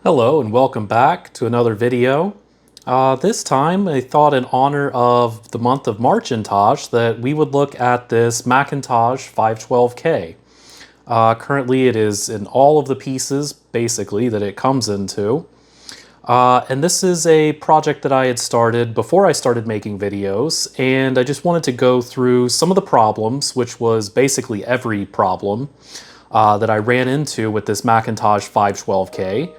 Hello and welcome back to another video. This time I thought in honor of the month of Macintosh that we would look at this Macintosh 512K. Currently it is in all of the pieces basically that it comes into. And this is a project that I had started before I started making videos, and I just wanted to go through some of the problems, which was basically every problem that I ran into with this Macintosh 512K.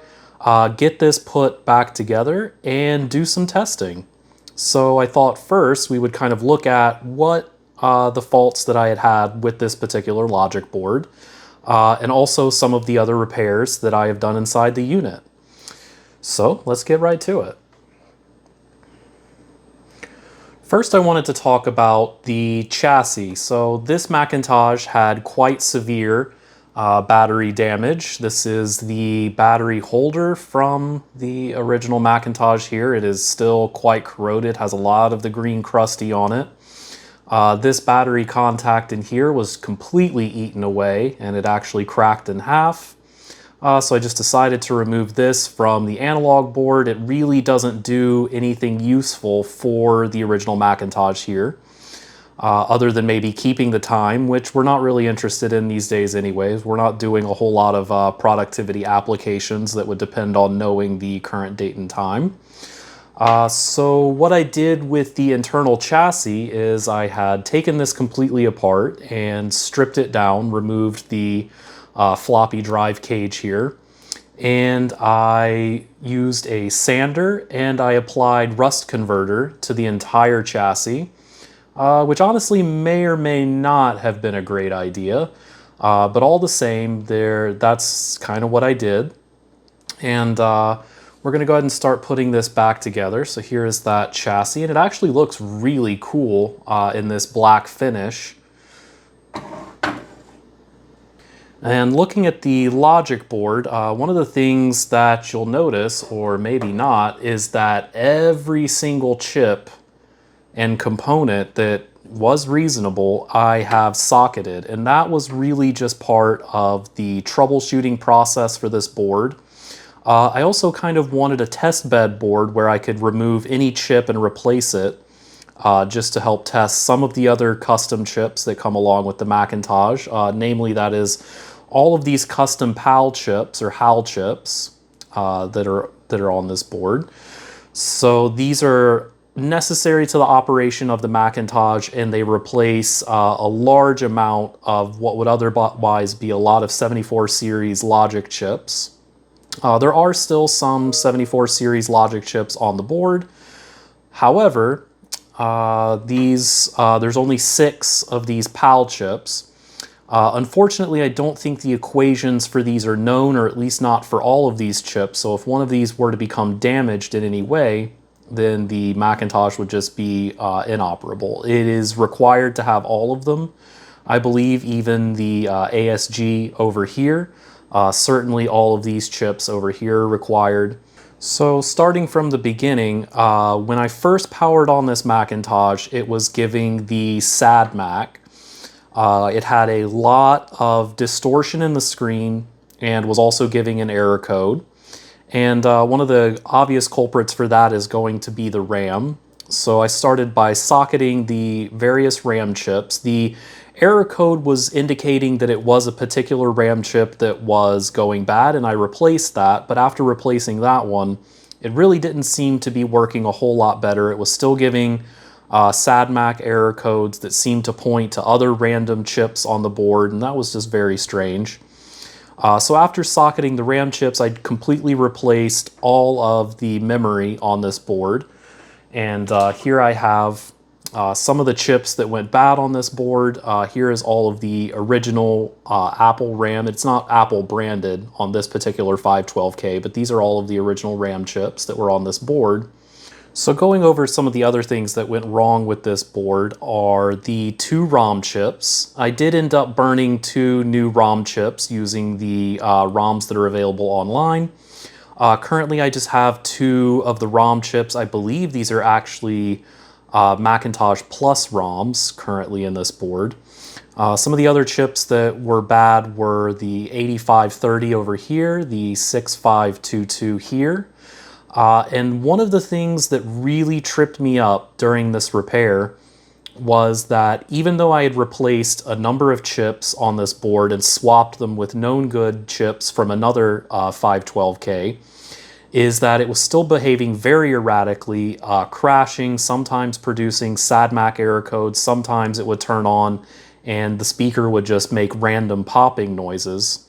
Get this put back together and do some testing. So I thought first we would kind of look at what the faults that I had had with this particular logic board, and also some of the other repairs that I have done inside the unit. So let's get right to it. First, I wanted to talk about the chassis. So this Macintosh had quite severe battery damage. This is the battery holder from the original Macintosh here. It is still quite corroded, has a lot of the green crusty on it. This battery contact in here was completely eaten away, and it actually cracked in half. So I just decided to remove this from the analog board. It really doesn't do anything useful for the original Macintosh here, other than maybe keeping the time, which we're not really interested in these days anyways. We're not doing a whole lot of productivity applications that would depend on knowing the current date and time. So what I did with the internal chassis is I had taken this completely apart and stripped it down, removed the floppy drive cage here, and I used a sander and I applied rust converter to the entire chassis, which honestly may or may not have been a great idea, but all the same, that's kind of what I did. And we're going to go ahead and start putting this back together. So here's that chassis, and it actually looks really cool in this black finish. And looking at the logic board, one of the things that you'll notice, or maybe not, is that every single chip and component that was reasonable, I have socketed. And that was really just part of the troubleshooting process for this board. I also kind of wanted a test bed board where I could remove any chip and replace it, just to help test some of the other custom chips that come along with the Macintosh. Namely, that is all of these custom PAL chips or HAL chips that are on this board. So these are necessary to the operation of the Macintosh, and they replace a large amount of what would otherwise be a lot of 74 series logic chips. There are still some 74 series logic chips on the board. However, there's only 6 of these PAL chips. Unfortunately, I don't think the equations for these are known, or at least not for all of these chips. So if one of these were to become damaged in any way, then the Macintosh would just be inoperable. It is required to have all of them. I believe even the ASG over here, certainly all of these chips over here are required. So starting from the beginning, when I first powered on this Macintosh, it was giving the sad Mac. It had a lot of distortion in the screen and was also giving an error code. And one of the obvious culprits for that is going to be the RAM. So I started by socketing the various RAM chips. The error code was indicating that it was a particular RAM chip that was going bad, and I replaced that. But after replacing that one, it really didn't seem to be working a whole lot better. It was still giving SADMAC error codes that seemed to point to other random chips on the board, and that was just very strange. So after socketing the RAM chips, I completely replaced all of the memory on this board. And here I have some of the chips that went bad on this board. Here is all of the original Apple RAM. It's not Apple branded on this particular 512K, but these are all of the original RAM chips that were on this board. So going over some of the other things that went wrong with this board are the 2 ROM chips. I did end up burning 2 new ROM chips using the ROMs that are available online. Currently I just have 2 of the ROM chips. I believe these are actually Macintosh Plus ROMs currently in this board. Some of the other chips that were bad were the 8530 over here, the 6522 here. And one of the things that really tripped me up during this repair was that even though I had replaced a number of chips on this board and swapped them with known good chips from another 512K, is that it was still behaving very erratically, crashing, sometimes producing SADMAC error codes, sometimes it would turn on and the speaker would just make random popping noises.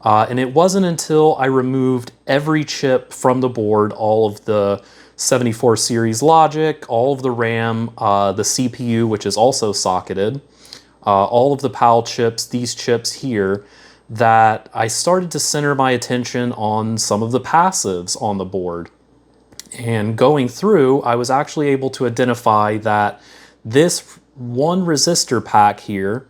And it wasn't until I removed every chip from the board, all of the 74 series logic, all of the RAM, the CPU, which is also socketed, all of the PAL chips, these chips here, that I started to center my attention on some of the passives on the board. And going through, I was actually able to identify that this one resistor pack here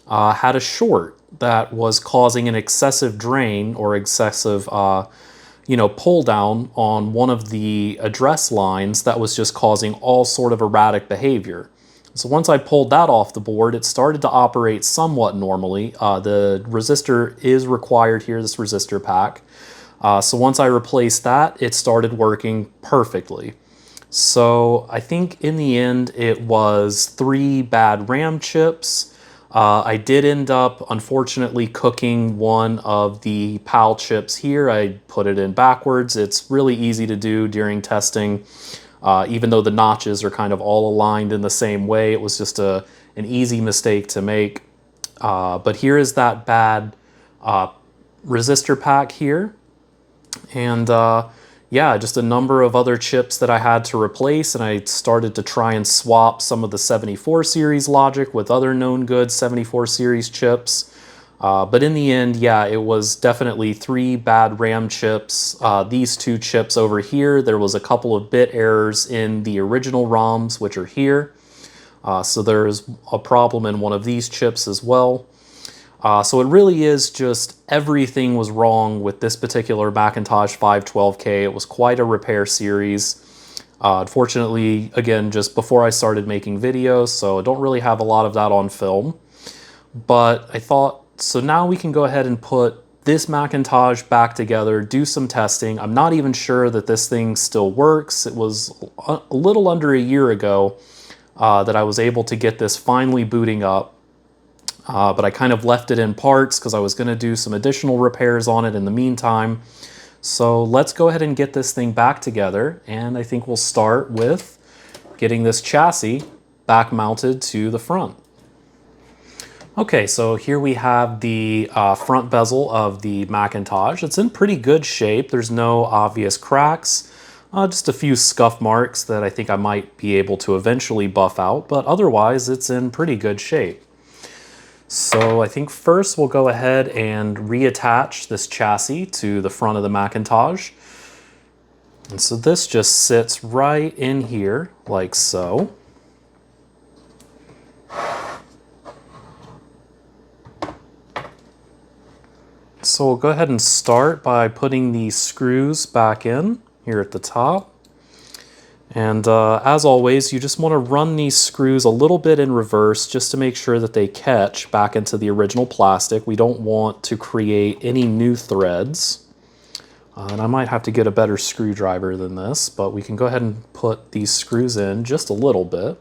had a short that was causing an excessive drain or excessive pull down on one of the address lines that was just causing all sort of erratic behavior. So once I pulled that off the board, it started to operate somewhat normally. The resistor is required here, this resistor pack. So once I replaced that, it started working perfectly. So I think in the end it was 3 bad RAM chips. I did end up, unfortunately, cooking one of the PAL chips here. I put it in backwards. It's really easy to do during testing. Even though the notches are kind of all aligned in the same way, it was just an easy mistake to make. But here is that bad resistor pack here. And yeah, just a number of other chips that I had to replace, and I started to try and swap some of the 74 series logic with other known good 74 series chips. But in the end, yeah, it was definitely 3 bad RAM chips. These 2 chips over here, there was a couple of bit errors in the original ROMs, which are here. So there's a problem in one of these chips as well. So it really is just everything was wrong with this particular Macintosh 512K. It was quite a repair series. Unfortunately, again, just before I started making videos, so I don't really have a lot of that on film. But I thought, so now we can go ahead and put this Macintosh back together, do some testing. I'm not even sure that this thing still works. It was a little under a year ago that I was able to get this finally booting up. But I kind of left it in parts because I was going to do some additional repairs on it in the meantime. So let's go ahead and get this thing back together, and I think we'll start with getting this chassis back mounted to the front. Okay, so here we have the front bezel of the Macintosh. It's in pretty good shape. There's no obvious cracks, just a few scuff marks that I think I might be able to eventually buff out, but otherwise it's in pretty good shape. So I think first we'll go ahead and reattach this chassis to the front of the Macintosh. And so this just sits right in here, like so. So we'll go ahead and start by putting these screws back in here at the top. And as always, you just want to run these screws a little bit in reverse just to make sure that they catch back into the original plastic. We don't want to create any new threads. And I might have to get a better screwdriver than this, but we can go ahead and put these screws in just a little bit.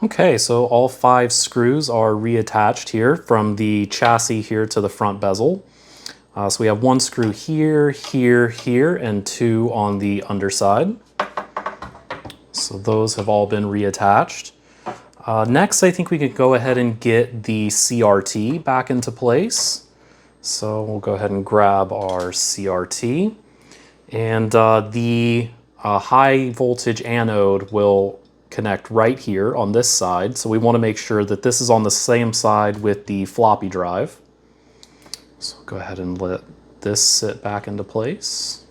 Okay, so all 5 screws are reattached here from the chassis here to the front bezel. So we have 1 screw here, here, here, and 2 on the underside. So those have all been reattached. Next, I think we could go ahead and get the CRT back into place. So we'll go ahead and grab our CRT. And the high voltage anode will connect right here on this side. So we want to make sure that this is on the same side with the floppy drive. So go ahead and let this sit back into place.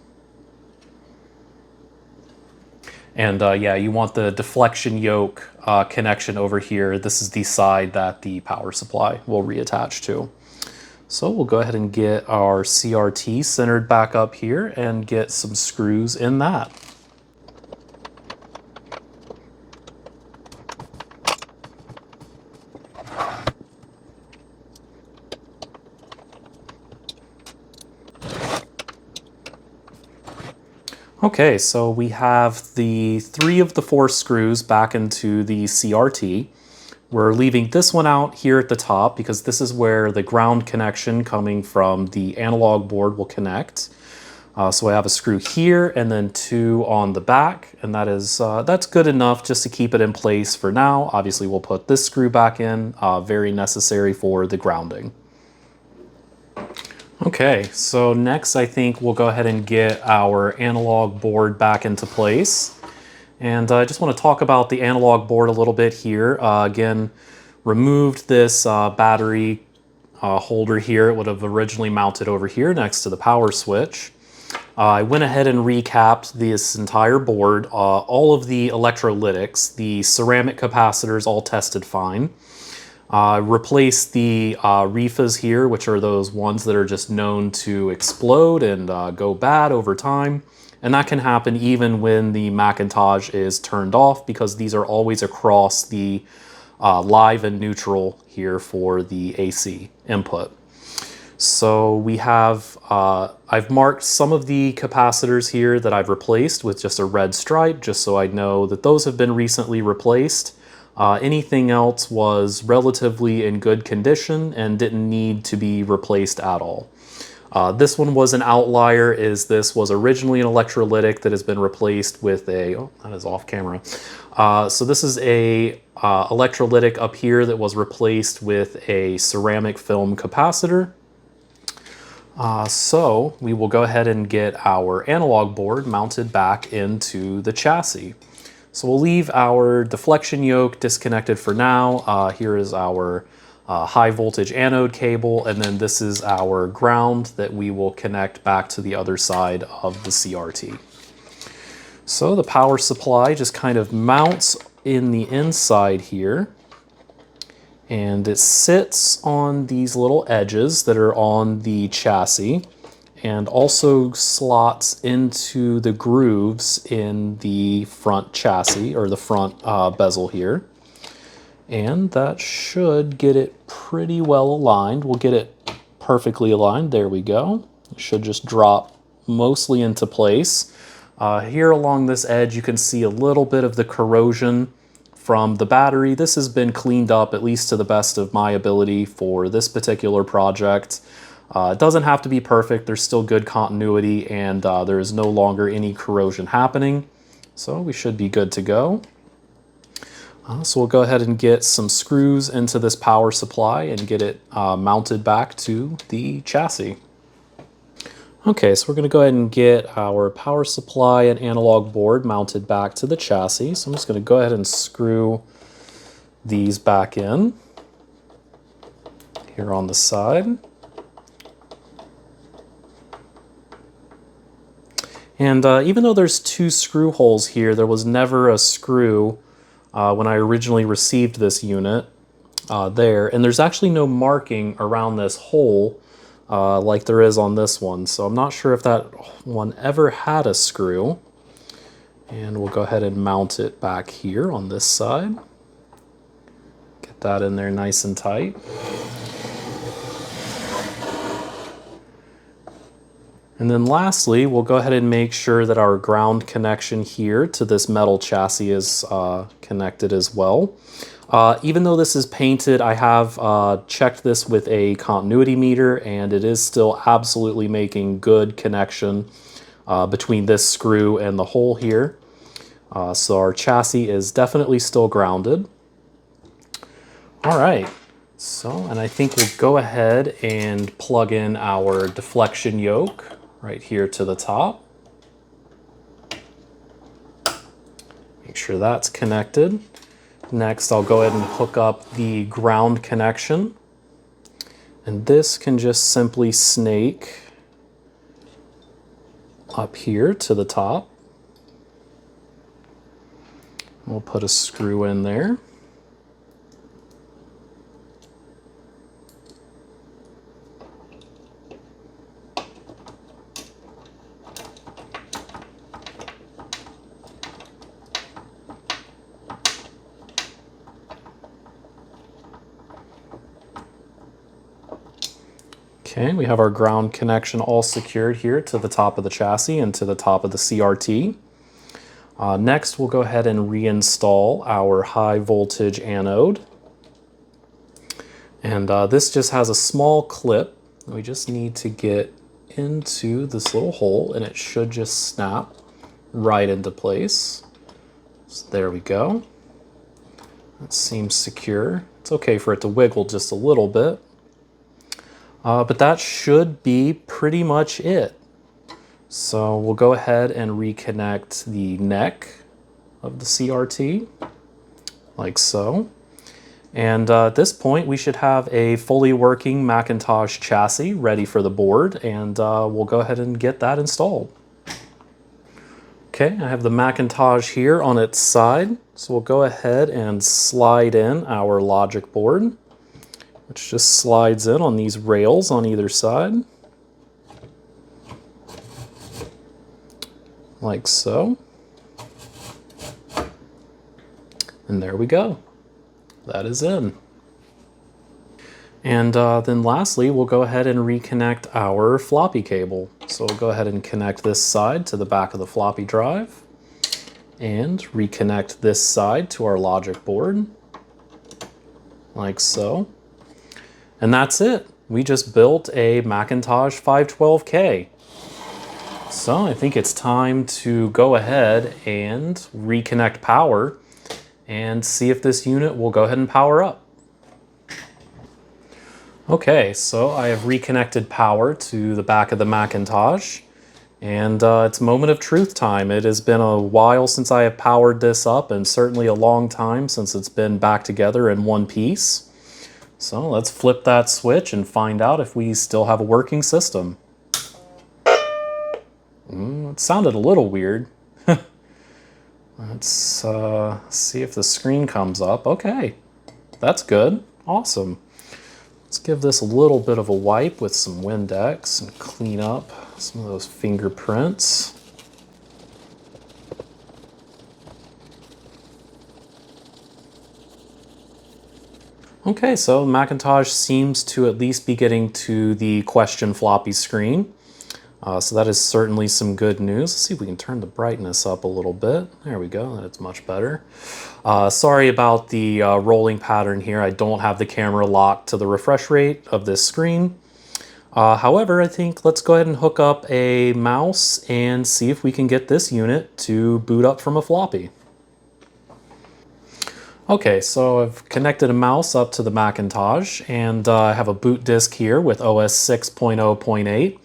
And yeah, you want the deflection yoke connection over here. This is the side that the power supply will reattach to. So we'll go ahead and get our CRT centered back up here and get some screws in that. Okay, so we have the 3 of the 4 screws back into the CRT. We're leaving this one out here at the top because this is where the ground connection coming from the analog board will connect. So I have a screw here and then 2 on the back, and that's good enough just to keep it in place for now. Obviously we'll put this screw back in, very necessary for the grounding. Okay, so next I think we'll go ahead and get our analog board back into place. And I just want to talk about the analog board a little bit here. Again, removed this battery holder here. It would have originally mounted over here next to the power switch. I went ahead and recapped this entire board. All of the electrolytics, the ceramic capacitors all tested fine. Replace the REFAs here, which are those ones that are just known to explode and go bad over time. And that can happen even when the Macintosh is turned off, because these are always across the live and neutral here for the AC input. So we have, I've marked some of the capacitors here that I've replaced with just a red stripe, just so I know that those have been recently replaced. Anything else was relatively in good condition and didn't need to be replaced at all. This one was an outlier, is this was originally an electrolytic that has been replaced with a, oh, that is off camera. So this is a electrolytic up here that was replaced with a ceramic film capacitor. So we will go ahead and get our analog board mounted back into the chassis. So we'll leave our deflection yoke disconnected for now. Here is our high voltage anode cable, and then this is our ground that we will connect back to the other side of the CRT. So the power supply just kind of mounts in the inside here, and it sits on these little edges that are on the chassis, and also slots into the grooves in the front chassis, or the front bezel here. And that should get it pretty well aligned. We'll get it perfectly aligned. There we go. It should just drop mostly into place. Here along this edge, you can see a little bit of the corrosion from the battery. This has been cleaned up, at least to the best of my ability for this particular project. It doesn't have to be perfect. There's still good continuity, and there is no longer any corrosion happening. So we should be good to go. So we'll go ahead and get some screws into this power supply and get it mounted back to the chassis. Okay, so we're going to go ahead and get our power supply and analog board mounted back to the chassis. So I'm just going to go ahead and screw these back in here on the side. And even though there's 2 screw holes here, there was never a screw when I originally received this unit there. And there's actually no marking around this hole like there is on this one. So I'm not sure if that one ever had a screw. And we'll go ahead and mount it back here on this side. Get that in there nice and tight. And then lastly, we'll go ahead and make sure that our ground connection here to this metal chassis is connected as well. Even though this is painted, I have checked this with a continuity meter, and it is still absolutely making good connection between this screw and the hole here. So our chassis is definitely still grounded. All right. So, and I think we'll go ahead and plug in our deflection yoke right here to the top. Make sure that's connected. Next, I'll go ahead and hook up the ground connection. And this can just simply snake up here to the top. We'll put a screw in there. Okay, we have our ground connection all secured here to the top of the chassis and to the top of the CRT. Next, we'll go ahead and reinstall our high voltage anode. And this just has a small clip. We just need to get into this little hole and it should just snap right into place. So there we go. That seems secure. It's okay for it to wiggle just a little bit. But that should be pretty much it. So we'll go ahead and reconnect the neck of the CRT, like so. And at this point, we should have a fully working Macintosh chassis ready for the board, and we'll go ahead and get that installed. Okay, I have the Macintosh here on its side, so we'll go ahead and slide in our logic board, which just slides in on these rails on either side, like so. And there we go. That is in. And then lastly, we'll go ahead and reconnect our floppy cable. So we'll go ahead and connect this side to the back of the floppy drive and reconnect this side to our logic board, like so. And that's it. We just built a Macintosh 512K. So I think it's time to go ahead and reconnect power and see if this unit will go ahead and power up. Okay, so I have reconnected power to the back of the Macintosh, and it's moment of truth time. It has been a while since I have powered this up, and certainly a long time since it's been back together in one piece. So let's flip that switch and find out if we still have a working system. It sounded a little weird. Let's see if the screen comes up. Okay, that's good. Awesome. Let's give this a little bit of a wipe with some Windex and clean up some of those fingerprints. Okay, so Macintosh seems to at least be getting to the question floppy screen. So that is certainly some good news. Let's see if we can turn the brightness up a little bit. There we go, that's much better. Sorry about the rolling pattern here. I don't have the camera locked to the refresh rate of this screen. However, I think let's go ahead and hook up a mouse and see if we can get this unit to boot up from a floppy. Okay, so I've connected a mouse up to the Macintosh, and I have a boot disk here with OS 6.0.8.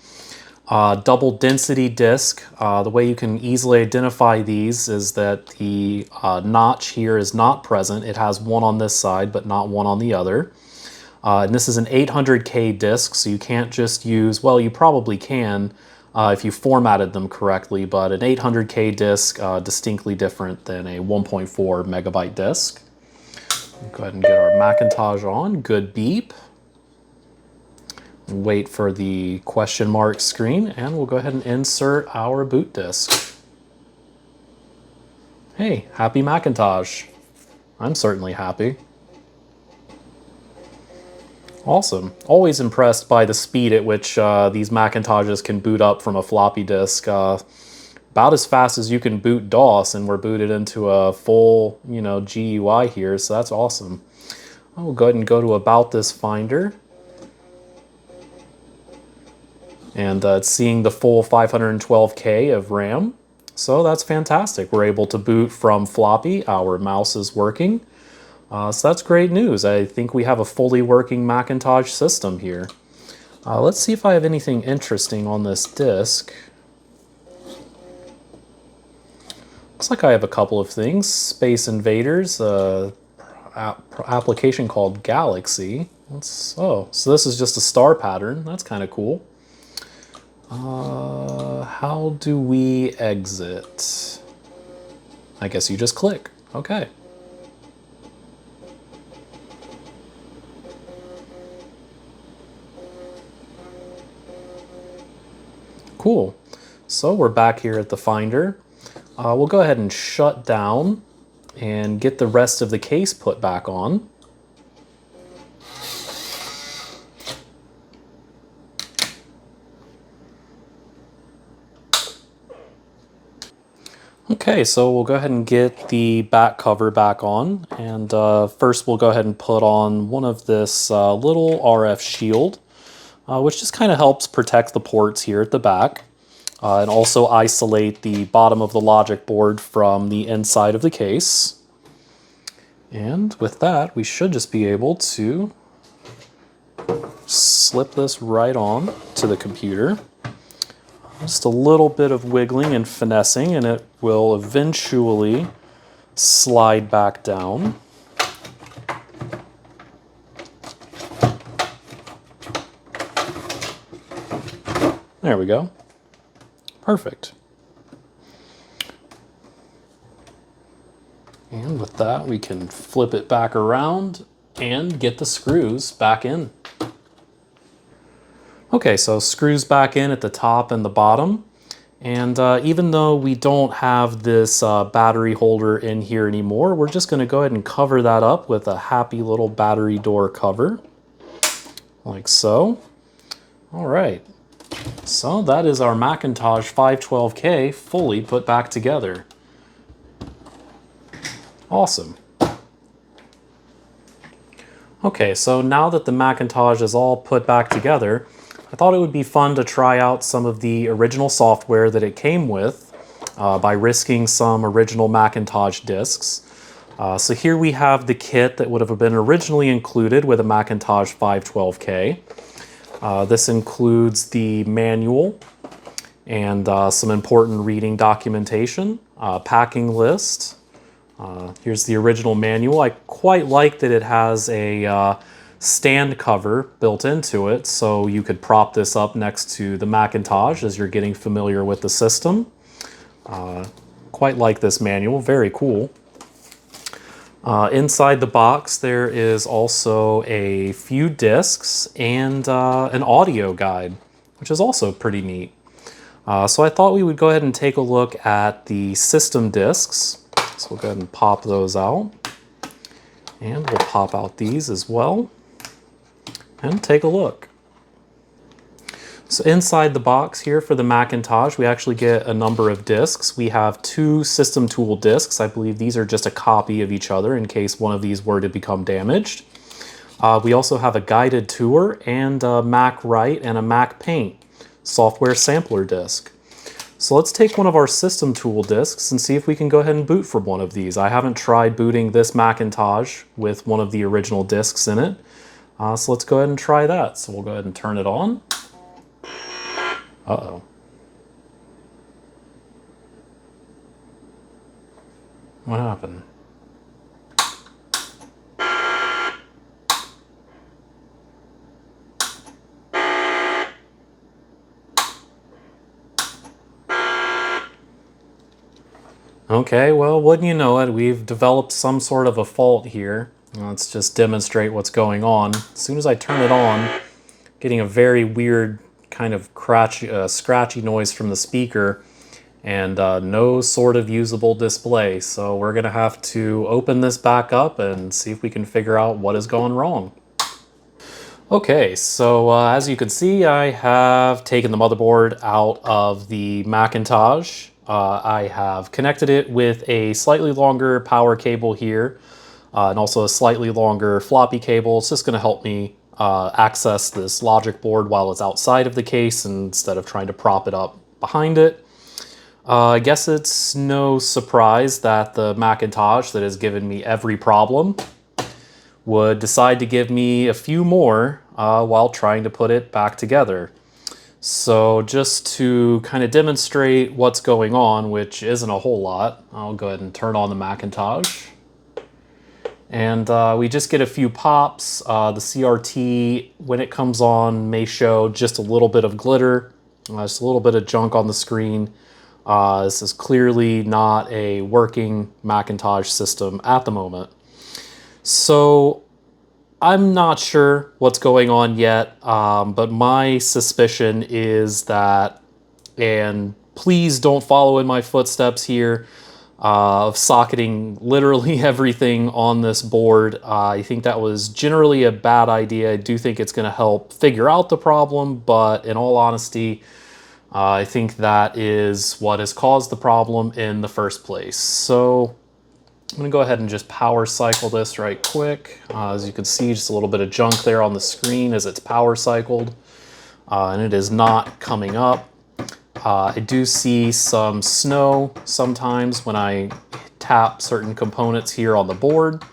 Double density disk. The way you can easily identify these is that the notch here is not present. It has one on this side, but not one on the other. And this is an 800K disk, so you can't just use, well, you probably can if you formatted them correctly, but an 800K disk distinctly different than a 1.4 megabyte disk. Go ahead and get our Macintosh on. Good beep. Wait for the question mark screen, and we'll go ahead and insert our boot disk. Hey, happy Macintosh. I'm certainly happy. Awesome. Always impressed by the speed at which these Macintoshes can boot up from a floppy disk. About as fast as you can boot DOS, and we're booted into a full, GUI here, so that's awesome. I'll go ahead and go to About This Finder. And it's seeing the full 512K of RAM. So that's fantastic. We're able to boot from floppy. Our mouse is working. So that's great news. I think we have a fully working Macintosh system here. Let's see if I have anything interesting on this disk. Looks like I have a couple of things. Space Invaders, application called Galaxy. So this is just a star pattern. That's kind of cool. How do we exit? I guess you just click. Okay. Cool. So we're back here at the Finder. We'll go ahead and shut down and get the rest of the case put back on. Okay, so we'll go ahead and get the back cover back on, and first we'll go ahead and put on one of this little RF shield, which just kind of helps protect the ports here at the back, and also isolate the bottom of the logic board from the inside of the case. And with that, we should just be able to slip this right on to the computer. Just a little bit of wiggling and finessing, and it will eventually slide back down. There we go. Perfect. And with that, we can flip it back around and get the screws back in. Okay, so screws back in at the top and the bottom. And even though we don't have this battery holder in here anymore, we're just going to go ahead and cover that up with a happy little battery door cover, like so. All right, so that is our Macintosh 512K fully put back together. Awesome. Okay, so now that the Macintosh is all put back together, I thought it would be fun to try out some of the original software that it came with by risking some original Macintosh disks. So here we have the kit that would have been originally included with a Macintosh 512K. This includes the manual and some important reading documentation, packing list. Here's the original manual. I quite like that it has a stand cover built into it, so you could prop this up next to the Macintosh as you're getting familiar with the system. Quite like this manual, very cool. Inside the box there is also a few discs and an audio guide, which is also pretty neat. So I thought we would go ahead and take a look at the system discs. So we'll go ahead and pop those out. And we'll pop out these as well. And take a look. So inside the box here for the Macintosh, we actually get a number of discs. We have 2 system tool discs. I believe these are just a copy of each other in case one of these were to become damaged. We also have a guided tour and a Mac Write and a Mac Paint software sampler disc. So let's take one of our system tool discs and see if we can go ahead and boot from one of these. I haven't tried booting this Macintosh with one of the original discs in it. So let's go ahead and try that. So we'll go ahead and turn it on. Uh-oh. What happened? Okay, well, wouldn't you know it, we've developed some sort of a fault here. Let's just demonstrate what's going on. As soon as I turn it on, getting a very weird kind of scratchy noise from the speaker, and no sort of usable display. So we're gonna have to open this back up and see if we can figure out what has gone wrong. Okay, so as you can see, I have taken the motherboard out of the Macintosh. I have connected it with a slightly longer power cable here, and also a slightly longer floppy cable. It's just going to help me access this logic board while it's outside of the case instead of trying to prop it up behind it. I guess it's no surprise that the Macintosh that has given me every problem would decide to give me a few more while trying to put it back together. So just to kind of demonstrate what's going on, which isn't a whole lot, I'll go ahead and turn on the Macintosh. And we just get a few pops. The CRT, when it comes on, may show just a little bit of glitter, just a little bit of junk on the screen. This is clearly not a working Macintosh system at the moment. So I'm not sure what's going on yet, but my suspicion is that, and please don't follow in my footsteps here, of socketing literally everything on this board. I think that was generally a bad idea. I do think it's going to help figure out the problem, but in all honesty, I think that is what has caused the problem in the first place. So I'm going to go ahead and just power cycle this right quick. As you can see, just a little bit of junk there on the screen as it's power cycled, and it is not coming up. I do see some snow sometimes when I tap certain components here on the board.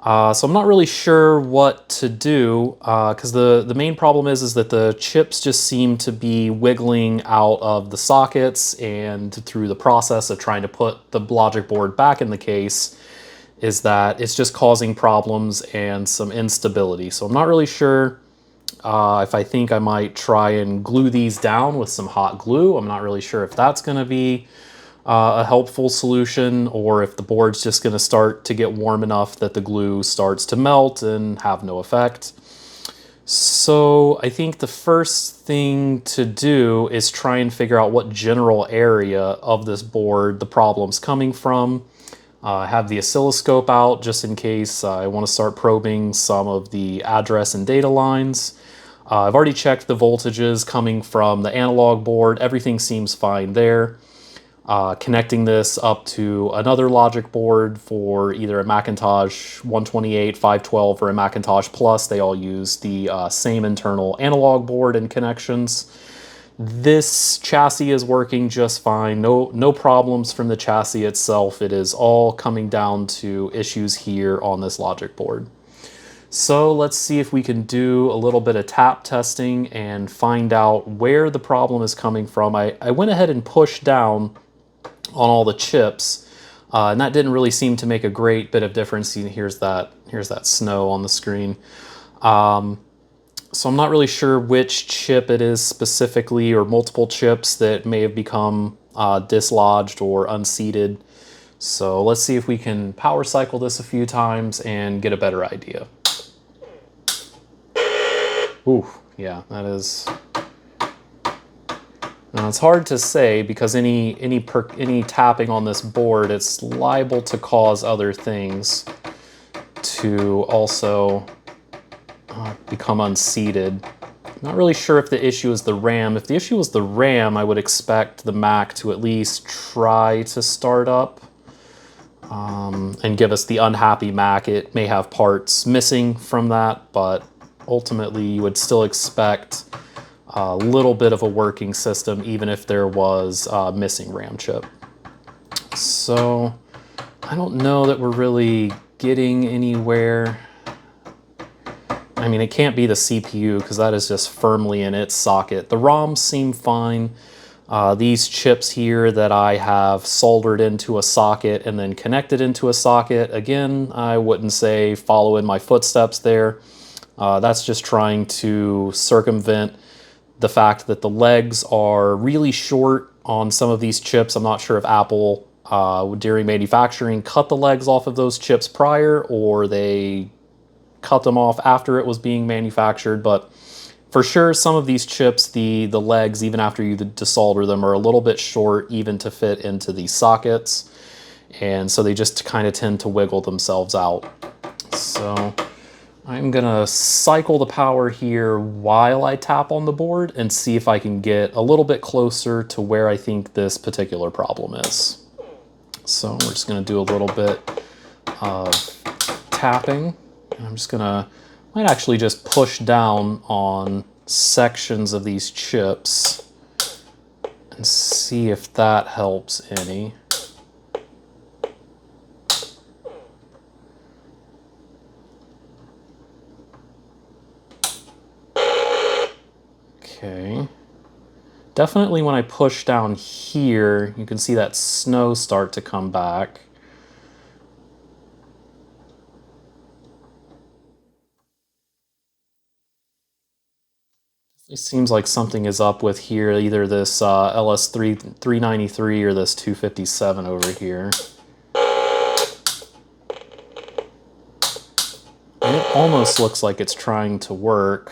So I'm not really sure what to do, because the main problem is that the chips just seem to be wiggling out of the sockets, and through the process of trying to put the logic board back in the case, is that it's just causing problems and some instability. So I'm not really sure if I think I might try and glue these down with some hot glue. I'm not really sure if that's going to be a helpful solution, or if the board's just going to start to get warm enough that the glue starts to melt and have no effect. So I think the first thing to do is try and figure out what general area of this board the problem's coming from. I have the oscilloscope out just in case I want to start probing some of the address and data lines. I've already checked the voltages coming from the analog board. Everything seems fine there. Connecting this up to another logic board for either a Macintosh 128, 512, or a Macintosh Plus. They all use the same internal analog board and connections. This chassis is working just fine. No problems from the chassis itself. It is all coming down to issues here on this logic board. So let's see if we can do a little bit of tap testing and find out where the problem is coming from. I went ahead and pushed down on all the chips, and that didn't really seem to make a great bit of difference. Here's that snow on the screen. So I'm not really sure which chip it is specifically, or multiple chips that may have become dislodged or unseated. So let's see if we can power cycle this a few times and get a better idea. Ooh, yeah, that is. Now it's hard to say because any tapping on this board, it's liable to cause other things to also become unseated. Not really sure if the issue is the RAM. If the issue is the RAM, I would expect the Mac to at least try to start up and give us the unhappy Mac. It may have parts missing from that, but ultimately you would still expect a little bit of a working system even if there was a missing RAM chip. So I don't know that we're really getting anywhere. I mean, it can't be the CPU because that is just firmly in its socket. The ROMs seem fine. These chips here that I have soldered into a socket and then connected into a socket, again, I wouldn't say follow in my footsteps there. That's just trying to circumvent the fact that the legs are really short on some of these chips. I'm not sure if Apple, during manufacturing, cut the legs off of those chips prior, or they cut them off after it was being manufactured, but for sure some of these chips, the legs, even after you desolder them, are a little bit short even to fit into these sockets, and so they just kind of tend to wiggle themselves out. So I'm gonna cycle the power here while I tap on the board and see if I can get a little bit closer to where I think this particular problem is. So we're just gonna do a little bit of tapping. I'm just gonna, might actually just push down on sections of these chips and see if that helps any. Okay. Definitely when I push down here, you can see that snow start to come back. It seems like something is up with here, either this LS3 393 or this 257 over here. It almost looks like it's trying to work.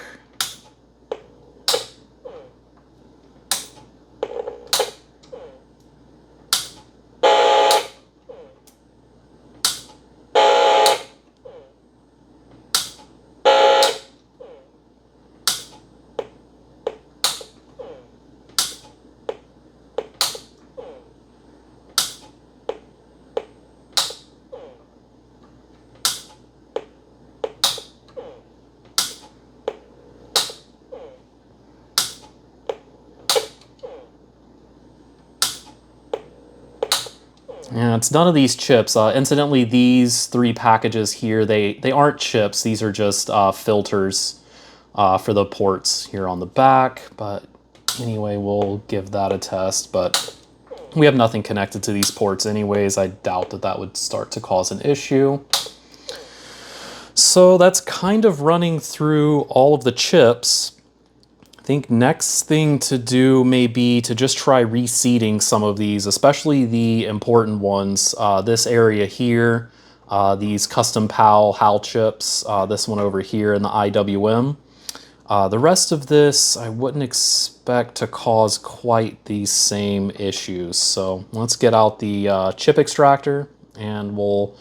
Yeah, it's none of these chips. Incidentally, these three packages here, they aren't chips. These are just filters for the ports here on the back. But anyway, we'll give that a test. But we have nothing connected to these ports anyways. I doubt that that would start to cause an issue. So that's kind of running through all of the chips. I think next thing to do may be to just try reseating some of these, especially the important ones. This area here, these custom HAL chips, this one over here in the IWM. The rest of this I wouldn't expect to cause quite these same issues. So let's get out the chip extractor and we'll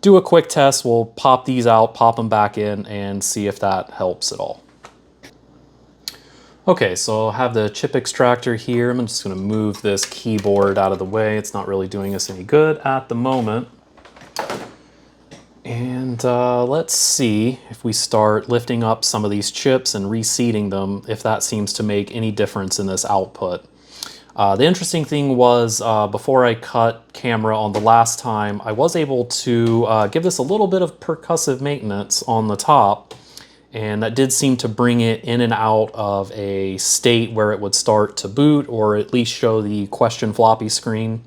do a quick test. We'll pop these out, pop them back in, and see if that helps at all. Okay, so I'll have the chip extractor here. I'm just going to move this keyboard out of the way. It's not really doing us any good at the moment. And let's see if we start lifting up some of these chips and reseating them, if that seems to make any difference in this output. The interesting thing was, before I cut camera on the last time, I was able to give this a little bit of percussive maintenance on the top, and that did seem to bring it in and out of a state where it would start to boot, or at least show the question floppy screen.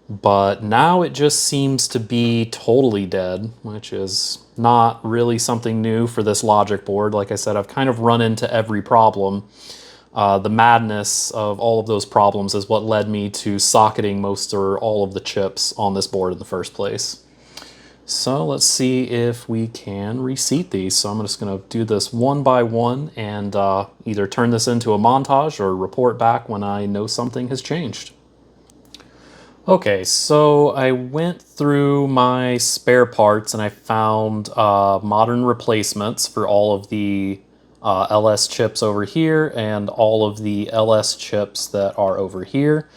But now it just seems to be totally dead, which is not really something new for this logic board. Like I said, I've kind of run into every problem. The madness of all of those problems is what led me to socketing most or all of the chips on this board in the first place. So let's see if we can reseat these. So I'm just going to do this one by one and either turn this into a montage or report back when I know something has changed. Okay, so I went through my spare parts and I found modern replacements for all of the LS chips over here and all of the LS chips that are over here.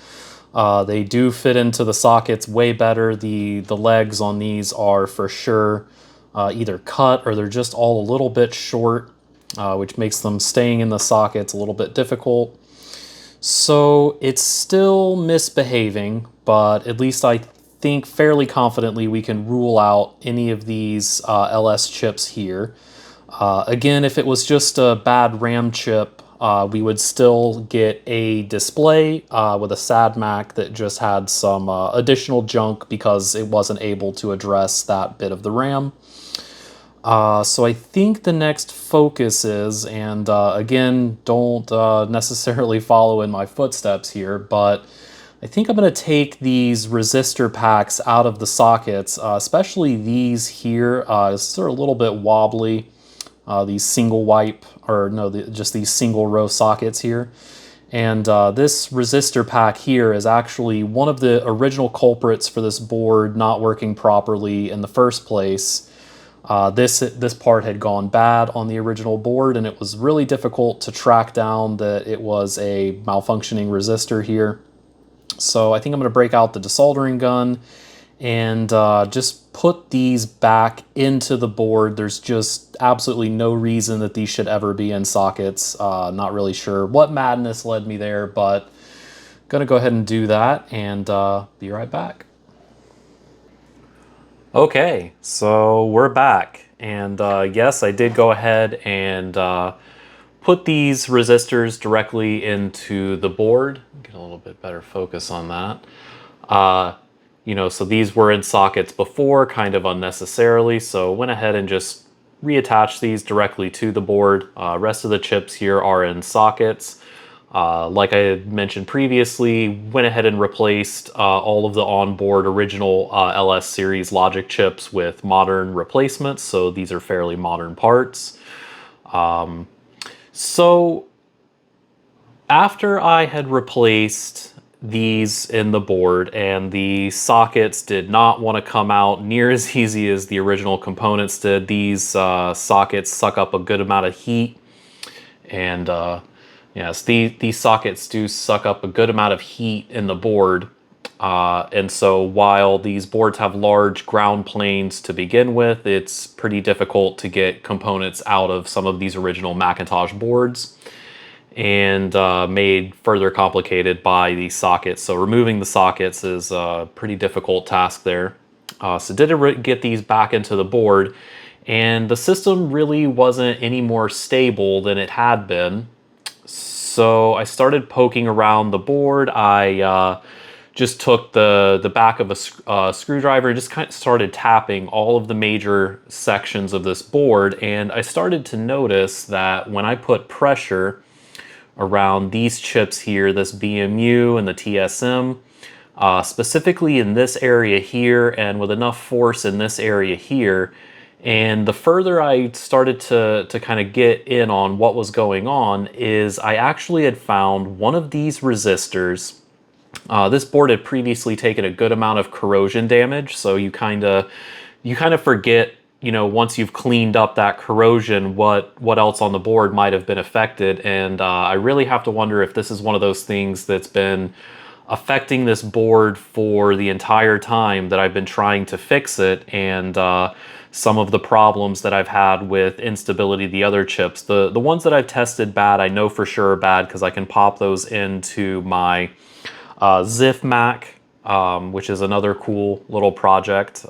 They do fit into the sockets way better. The legs on these are for sure either cut or they're just all a little bit short, which makes them staying in the sockets a little bit difficult. So it's still misbehaving, but at least I think fairly confidently we can rule out any of these LS chips here. Again, if it was just a bad RAM chip, we would still get a display with a SAD-MAC that just had some additional junk because it wasn't able to address that bit of the RAM. So I think the next focus is, and again, don't necessarily follow in my footsteps here, but I think I'm going to take these resistor packs out of the sockets, especially these here. They're a little bit wobbly. These single wipe, or no, just these single row sockets here. And this resistor pack here is actually one of the original culprits for this board not working properly in the first place. This part had gone bad on the original board, and it was really difficult to track down that it was a malfunctioning resistor here. So I think I'm going to break out the desoldering gun and just put these back into the board. There's just absolutely no reason that these should ever be in sockets. Not really sure what madness led me there, but gonna go ahead and do that and be right back. Okay, so we're back. And yes, I did go ahead and put these resistors directly into the board. Get a little bit better focus on that. You know, so these were in sockets before, kind of unnecessarily, so went ahead and just reattach these directly to the board. Rest of the chips here are in sockets. Like I had mentioned previously, went ahead and replaced all of the onboard original LS series logic chips with modern replacements, so these are fairly modern parts. So after I had replaced these in the board and the sockets did not want to come out near as easy as the original components did, these sockets suck up a good amount of heat, and yes, these sockets do suck up a good amount of heat in the board. And so while these boards have large ground planes to begin with, it's pretty difficult to get components out of some of these original Macintosh boards, and made further complicated by these sockets. So removing the sockets is a pretty difficult task there. So did get these back into the board, and the system really wasn't any more stable than it had been. So I started poking around the board. I just took the back of a screwdriver and just kind of started tapping all of the major sections of this board, and I started to notice that when I put pressure around these chips here, this BMU and the TSM, specifically in this area here and with enough force in this area here, and the further I started to kind of get in on what was going on, is I actually had found one of these resistors. This board had previously taken a good amount of corrosion damage, so you kind of forget, you know, once you've cleaned up that corrosion, what else on the board might have been affected. And I really have to wonder if this is one of those things that's been affecting this board for the entire time that I've been trying to fix it, and some of the problems that I've had with instability of the other chips. The ones that I've tested bad, I know for sure are bad because I can pop those into my ZIF Mac, which is another cool little project.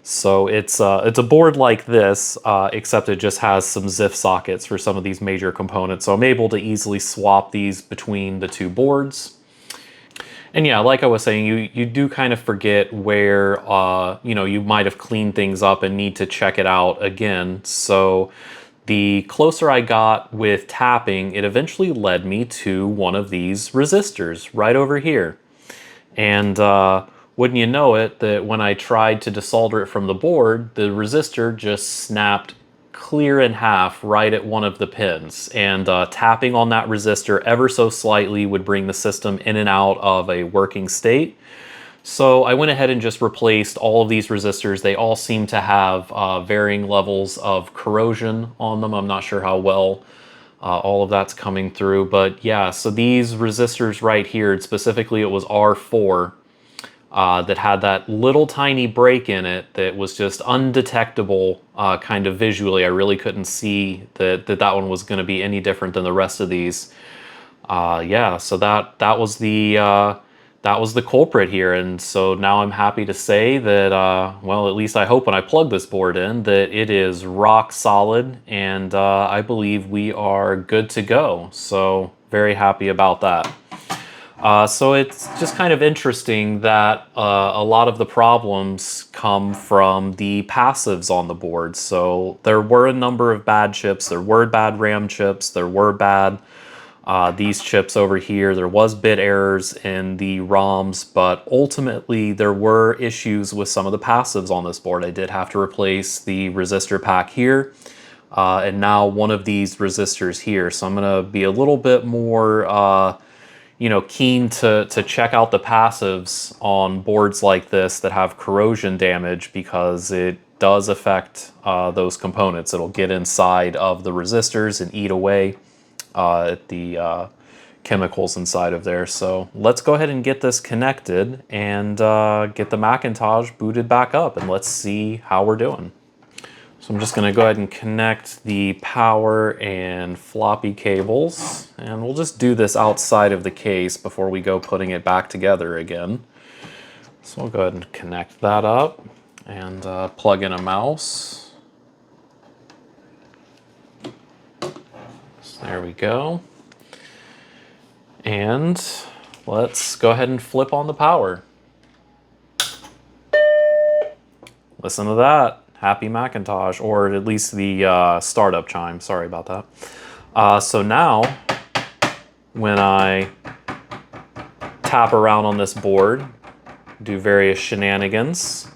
So it's a board like this, except it just has some ZIF sockets for some of these major components. So I'm able to easily swap these between the two boards. And yeah, like I was saying, you do kind of forget where, you know, you might have cleaned things up and need to check it out again. So the closer I got with tapping, it eventually led me to one of these resistors right over here. And wouldn't you know it, that when I tried to desolder it from the board, the resistor just snapped clear in half right at one of the pins. And tapping on that resistor ever so slightly would bring the system in and out of a working state. So I went ahead and just replaced all of these resistors. They all seem to have varying levels of corrosion on them. I'm not sure how well all of that's coming through, but yeah, so these resistors right here, specifically it was R4, that had that little tiny break in it that was just undetectable kind of visually. I really couldn't see that one was going to be any different than the rest of these. Yeah, so that was the culprit here, and so now I'm happy to say that, well, at least I hope when I plug this board in, that it is rock solid, and I believe we are good to go. So very happy about that. So it's just kind of interesting that a lot of the problems come from the passives on the board. So there were a number of bad chips, there were bad RAM chips, there were bad these chips over here, there was bit errors in the ROMs, but ultimately there were issues with some of the passives on this board. I did have to replace the resistor pack here, and now one of these resistors here. So I'm going to be a little bit more you know, keen to check out the passives on boards like this that have corrosion damage, because it does affect those components. It'll get inside of the resistors and eat away at the chemicals inside of there. So let's go ahead and get this connected and get the Macintosh booted back up, and let's see how we're doing. So I'm just going to go ahead and connect the power and floppy cables, and we'll just do this outside of the case before we go putting it back together again. So we'll go ahead and connect that up and plug in a mouse. So there we go. And let's go ahead and flip on the power. Listen to that. Happy Macintosh, or at least the startup chime. Sorry about that. So now, when I tap around on this board, do various shenanigans,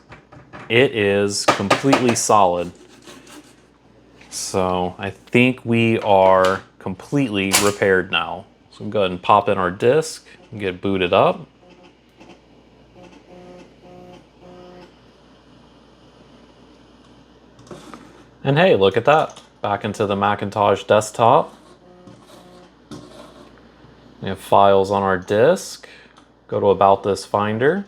it is completely solid. So I think we are completely repaired now. So we'll go ahead and pop in our disk and get booted up. And hey, look at that. Back into the Macintosh desktop. We have files on our disk. Go to About This Finder.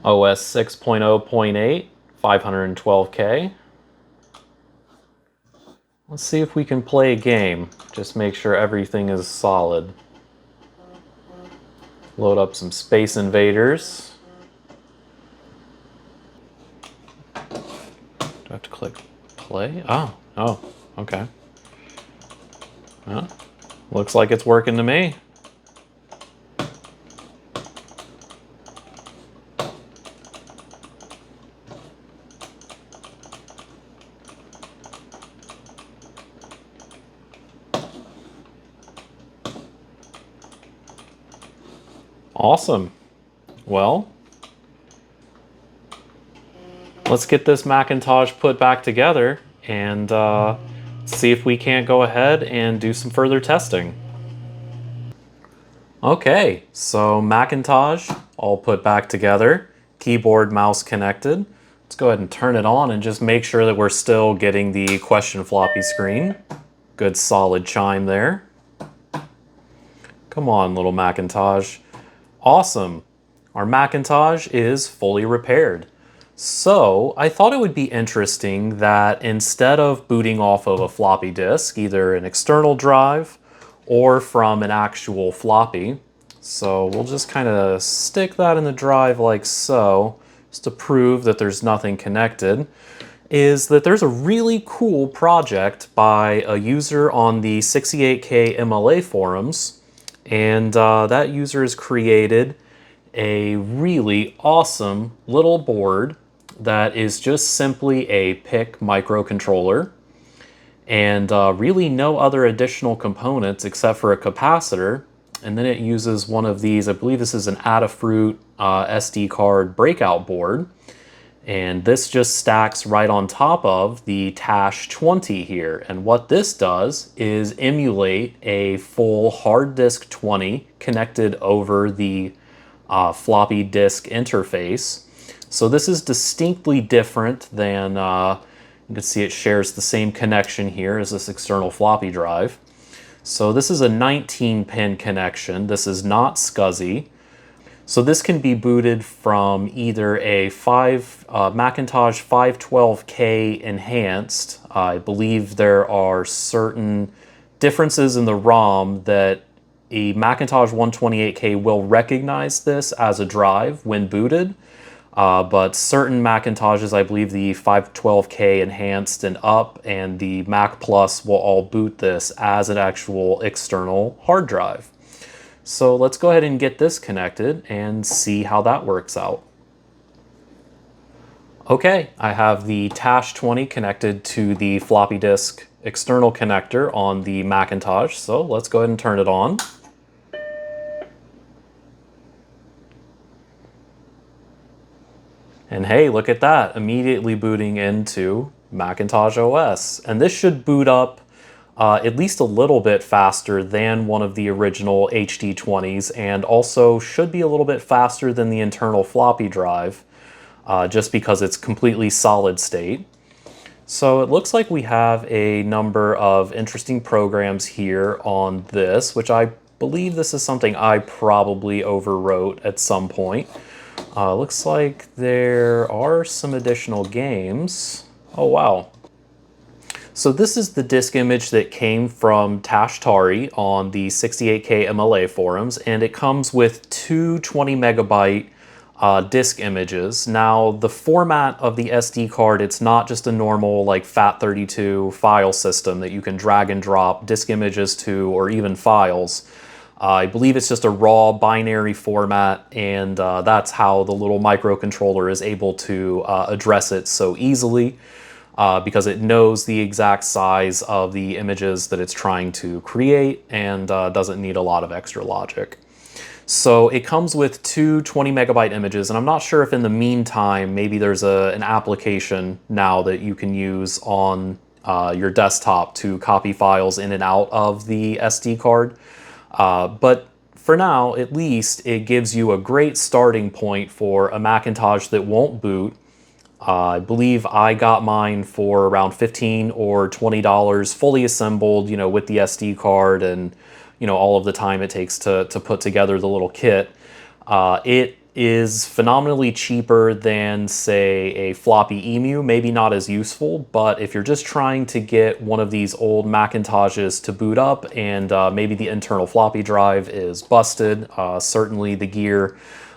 OS 6.0.8, 512K. Let's see if we can play a game. Just make sure everything is solid. Load up some Space Invaders. Do I have to click play? Oh, okay. Well, looks like it's working to me. Awesome. Well, let's get this Macintosh put back together and see if we can't go ahead and do some further testing. Okay, so Macintosh all put back together, keyboard, mouse connected. Let's go ahead and turn it on and just make sure that we're still getting the question floppy screen. Good solid chime there. Come on, little Macintosh. Awesome. Our Macintosh is fully repaired. So I thought it would be interesting that instead of booting off of a floppy disk, either an external drive or from an actual floppy, so we'll just kind of stick that in the drive like so, just to prove that there's nothing connected, is that there's a really cool project by a user on the 68K MLA forums, and that user has created a really awesome little board that is just simply a PIC microcontroller and really no other additional components except for a capacitor. And then it uses one of these, I believe this is an Adafruit SD card breakout board. And this just stacks right on top of the TashTwenty here. And what this does is emulate a full hard disk 20 connected over the floppy disk interface. So this is distinctly different than, you can see it shares the same connection here as this external floppy drive. So this is a 19-pin connection. This is not SCSI. So this can be booted from either a Macintosh 512K enhanced. I believe there are certain differences in the ROM that a Macintosh 128K will recognize this as a drive when booted, but certain Macintoshes, I believe the 512K enhanced and up and the Mac Plus will all boot this as an actual external hard drive. So let's go ahead and get this connected and see how that works out. Okay, I have the TashTwenty connected to the floppy disk external connector on the Macintosh, so let's go ahead and turn it on. And hey, look at that, immediately booting into Macintosh OS. And this should boot up at least a little bit faster than one of the original HD20s, and also should be a little bit faster than the internal floppy drive, just because it's completely solid state. So it looks like we have a number of interesting programs here on this, which I believe this is something I probably overwrote at some point. Looks like there are some additional games. Oh wow. So this is the disk image that came from Tashtari on the 68K MLA forums, and it comes with two 20 megabyte disk images. Now the format of the SD card, it's not just a normal like FAT32 file system that you can drag and drop disk images to or even files. I believe it's just a raw binary format, and that's how the little microcontroller is able to address it so easily, because it knows the exact size of the images that it's trying to create and doesn't need a lot of extra logic. So it comes with two 20 megabyte images, and I'm not sure if in the meantime maybe there's an application now that you can use on your desktop to copy files in and out of the SD card. But for now, at least, it gives you a great starting point for a Macintosh that won't boot. I believe I got mine for around $15 or $20, fully assembled, you know, with the SD card and, you know, all of the time it takes to put together the little kit. It is phenomenally cheaper than, say, a floppy emu. Maybe not as useful, but if you're just trying to get one of these old Macintoshes to boot up and maybe the internal floppy drive is busted, certainly the gear,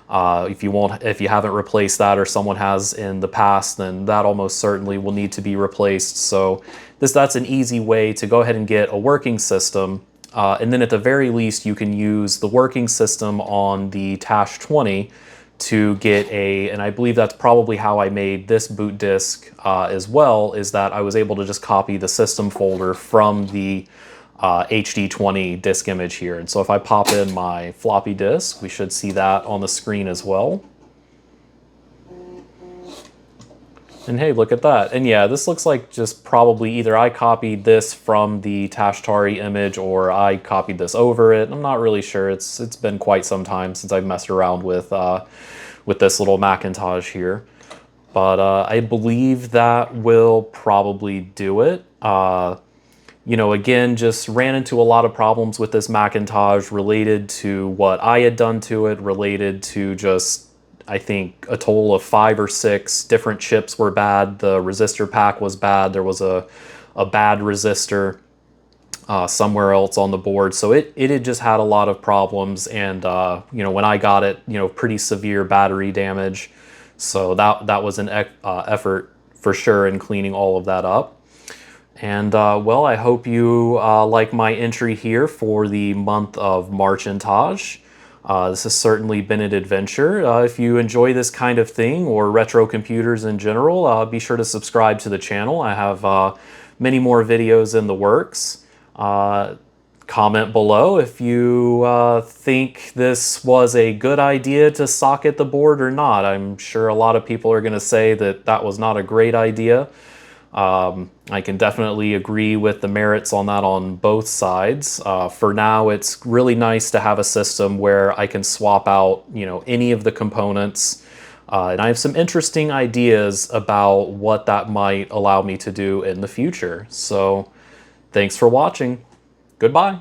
if you haven't replaced that or someone has in the past, then that almost certainly will need to be replaced. So that's an easy way to go ahead and get a working system. And then at the very least, you can use the working system on the TashTwenty to get and I believe that's probably how I made this boot disk as well, is that I was able to just copy the system folder from the HD20 disk image here. And so if I pop in my floppy disk, we should see that on the screen as well. And hey, look at that. And yeah, this looks like just probably either I copied this from the Tashtari image or I copied this over it. I'm not really sure. It's been quite some time since I've messed around with this little Macintosh here. But I believe that will probably do it. You know, again, just ran into a lot of problems with this Macintosh related to what I had done to it, related to just, I think, a total of 5 or 6 different chips were bad. The resistor pack was bad. There was a bad resistor somewhere else on the board. So it had just had a lot of problems. And, you know, when I got it, you know, pretty severe battery damage. So that was an effort for sure in cleaning all of that up. And well, I hope you like my entry here for the month of Marcintosh. This has certainly been an adventure. If you enjoy this kind of thing or retro computers in general, be sure to subscribe to the channel. I have many more videos in the works. Comment below if you think this was a good idea to socket the board or not. I'm sure a lot of people are going to say that that was not a great idea. I can definitely agree with the merits on that on both sides. For now, it's really nice to have a system where I can swap out, you know, any of the components. And I have some interesting ideas about what that might allow me to do in the future. So thanks for watching. Goodbye.